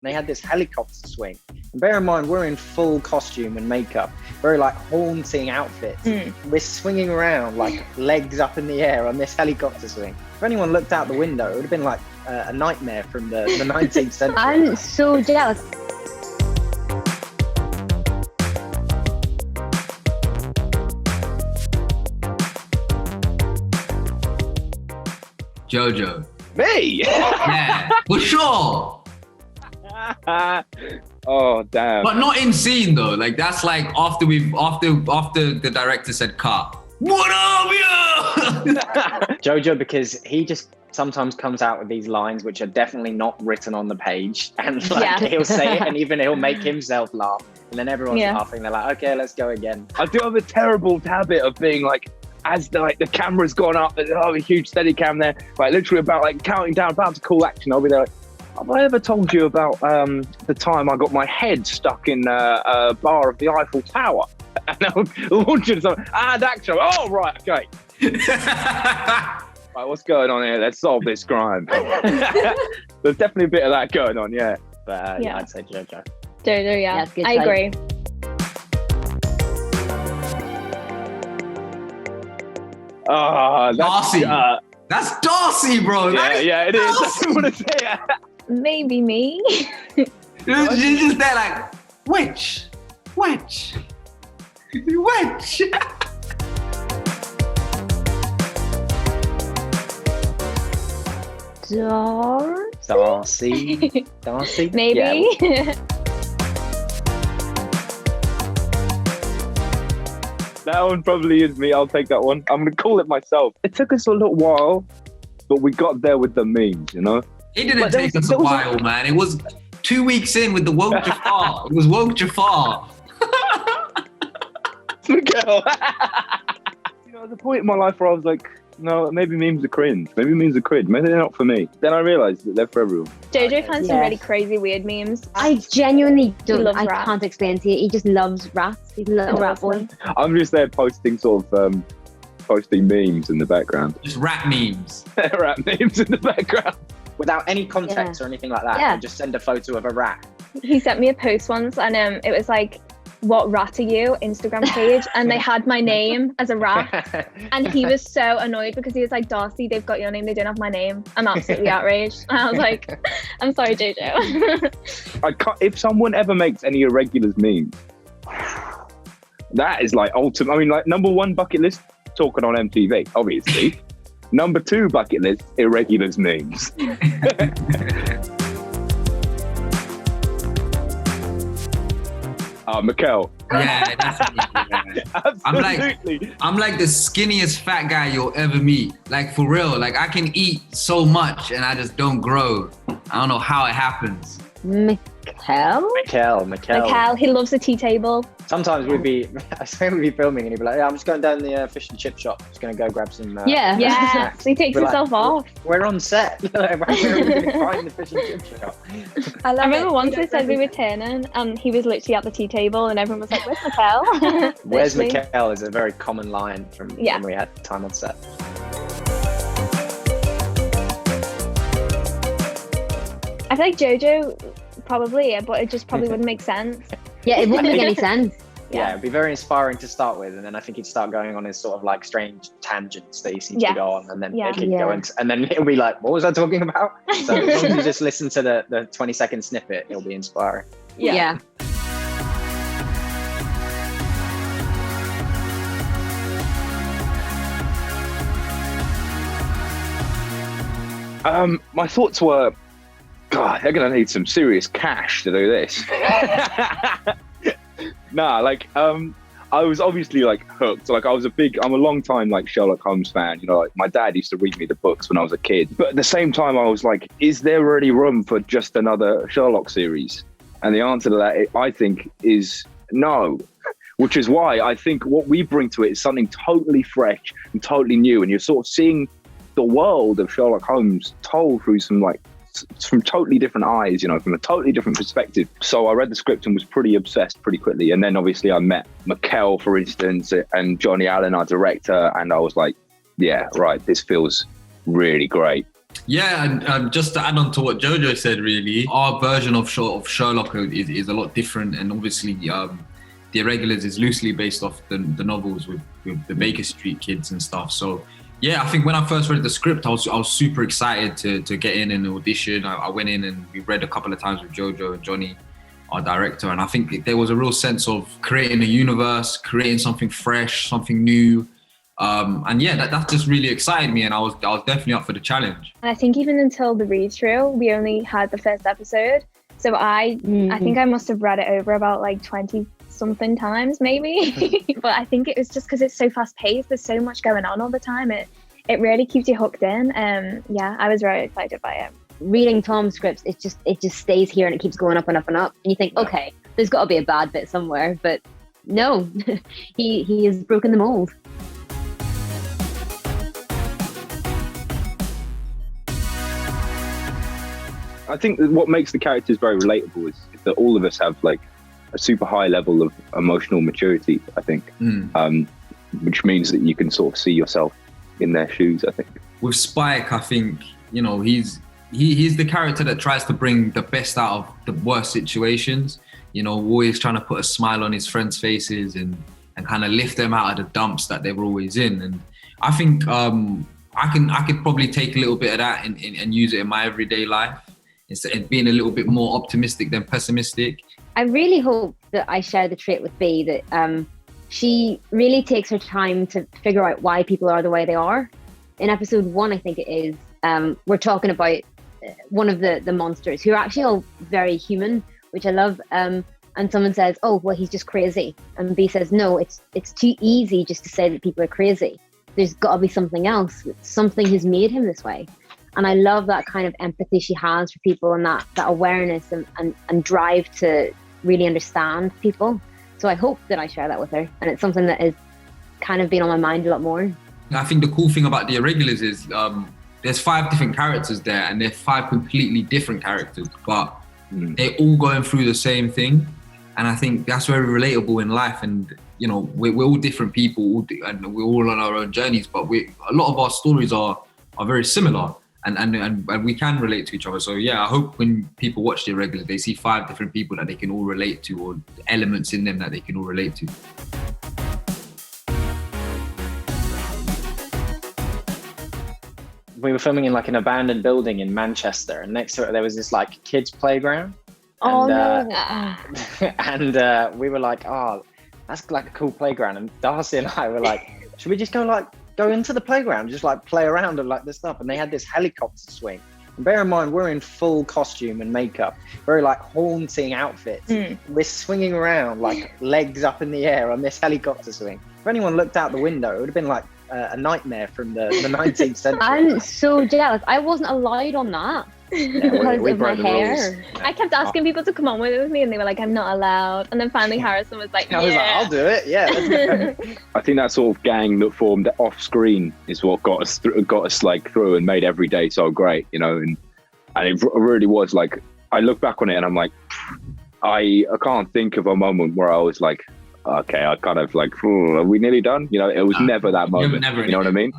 They had this helicopter swing. And bear in mind, we're in full costume and makeup, very like haunting outfits. We're swinging around like legs up in the air on this helicopter swing. If anyone looked out the window, it would have been like a nightmare from the 19th century. I'm so jealous. JoJo. Me? Yeah, for sure. Oh damn! But not in scene though. Like that's like after the director said cut. What up, yo? JoJo, because he just sometimes comes out with these lines which are definitely not written on the page, and like he'll say it, and even he'll make himself laugh, and then everyone's laughing. They're like, okay, let's go again. I do have a terrible habit of being like, as the camera's gone up, there's a huge steady cam there, like literally about like counting down, about to call action. I'll be there like, have I ever told you about the time I got my head stuck in a bar of the Eiffel Tower? And I'll launch it something, and action. Oh, right, okay. Right, what's going on here? Let's solve this crime. There's definitely a bit of that going on, yeah. But I'd say JoJo. JoJo, yeah I agree. Oh, Darci. That's Darci, bro. Yeah, it is. I didn't want to say it. Maybe me. She's just there like, which? Darci. Maybe. Yeah. That one probably is me. I'll take that one. I'm going to call it myself. It took us a little while, but we got there with the memes, you know? It didn't take us a while, man. It was 2 weeks in with the woke Jafar. It was woke Jafar. Mckell. You know, at the point in my life where I was like, no, maybe memes are cringe. Maybe they're not for me. Then I realised that they're for everyone. JoJo finds some really crazy, weird memes. I genuinely don't. I rap. can't explain to you. He just loves rats. He's a little rat boy. I'm just there posting posting memes in the background. Just rap memes. Rap memes in the background. Without any context or anything like that. Yeah. Just send a photo of a rat. He sent me a post once, and it was like, "What rat are you?" Instagram page, and they had my name as a rat, and he was so annoyed because he was like, "Darci, they've got your name, they don't have my name." I'm absolutely outraged. And I was like, "I'm sorry, JoJo." I can't. If someone ever makes any Irregulars memes, that is like ultimate. I mean, like number one bucket list, talking on MTV, obviously. Number two bucket list, Irregulars memes. Mckell. Yeah, that's me. Yeah. Absolutely. I'm like the skinniest fat guy you'll ever meet. Like for real. Like I can eat so much and I just don't grow. I don't know how it happens. Mckell. He loves the tea table. Sometimes we'd be filming and he'd be like, yeah, I'm just going down the fish and chip shop. Just going to go grab some Yeah. So he takes himself off. We're on set. Where are we going to find the fish and chip shop? I remember once they said we were turning and he was literally at the tea table and everyone was like, where's Mckell? Where's Mckell is a very common line from when we had time on set. I feel like JoJo probably, but it just probably wouldn't make sense. Yeah, it wouldn't make any sense. Yeah, it'd be very inspiring to start with, and then I think he'd start going on his sort of like strange tangents that he seems to go on, and then it could go into, and then it'll be like, what was I talking about? So as long as you just listen to the 20-second snippet, it'll be inspiring. Yeah. My thoughts were, God, they're gonna need some serious cash to do this. I was obviously like hooked. Like I'm a long time like Sherlock Holmes fan. You know, like my dad used to read me the books when I was a kid. But at the same time, I was like, is there already room for just another Sherlock series? And the answer to that, I think, is no. Which is why I think what we bring to it is something totally fresh and totally new. And you're sort of seeing the world of Sherlock Holmes told through from totally different eyes, you know, from a totally different perspective. So I read the script and was pretty obsessed pretty quickly. And then obviously I met Mckell, for instance, and Johnny Allen, our director. And I was like, yeah, right, this feels really great. Yeah, and just to add on to what JoJo said, really, our version of Sherlock is a lot different, and obviously The Irregulars is loosely based off the novels with the Baker Street kids and stuff. So yeah, I think when I first read the script, I was super excited to get in and audition. I went in and we read a couple of times with JoJo and Johnny, our director, and I think there was a real sense of creating a universe, creating something fresh, something new. And yeah, that just really excited me, and I was definitely up for the challenge. And I think even until the read through, we only had the first episode. So I think I must have read it over about like 20 something times maybe. But I think it was just because it's so fast paced. There's so much going on all the time. It really keeps you hooked in. Yeah, I was very excited by it. Reading Tom's scripts, it just stays here and it keeps going up and up and up. And you think, okay, there's got to be a bad bit somewhere. But no, he has broken the mold. I think what makes the characters very relatable is that all of us have like a super high level of emotional maturity, I think, which means that you can sort of see yourself in their shoes, I think. With Spike, I think, you know, he's the character that tries to bring the best out of the worst situations, you know, always trying to put a smile on his friends' faces and kind of lift them out of the dumps that they were always in. And I think I could probably take a little bit of that and use it in my everyday life, instead of being a little bit more optimistic than pessimistic. I really hope that I share the trait with Bea, that she really takes her time to figure out why people are the way they are. In episode 1, I think it is, we're talking about one of the monsters who are actually all very human, which I love. And someone says, oh, well, he's just crazy. And Bea says, no, it's too easy just to say that people are crazy. There's got to be something else. Something has made him this way. And I love that kind of empathy she has for people, and that awareness and drive to really understand people. So I hope that I share that with her. And it's something that has kind of been on my mind a lot more. I think the cool thing about The Irregulars is there's 5 different characters there, and they're 5 completely different characters, but they're all going through the same thing. And I think that's very relatable in life. And, you know, we're all different people, and we're all on our own journeys, but a lot of our stories are very similar. And we can relate to each other. So yeah, I hope when people watch The Irregulars, they see 5 different people that they can all relate to, or elements in them that they can all relate to. We were filming in like an abandoned building in Manchester, and next to it there was this like kids playground. And we were like, oh, that's like a cool playground. And Darci and I were like, should we just go into the playground, just like play around and like this stuff? And they had this helicopter swing. And bear in mind, we're in full costume and makeup, very like haunting outfits. We're swinging around like legs up in the air on this helicopter swing. If anyone looked out the window, it would have been like a nightmare from the 19th century. I'm so jealous. I wasn't allowed on that. Because we of my broke the hair. rules. I kept asking people to come on with me, and they were like, I'm not allowed. And then finally Harrison was like, I was like, I'll do it. Yeah. Let's go. I think that sort of gang that formed off screen is what got us like through and made every day so great, you know. And it really was like, I look back on it and I'm like, I can't think of a moment where I was like, okay, I kind of like, are we nearly done? You know, it was never that moment. Never, you know what I mean?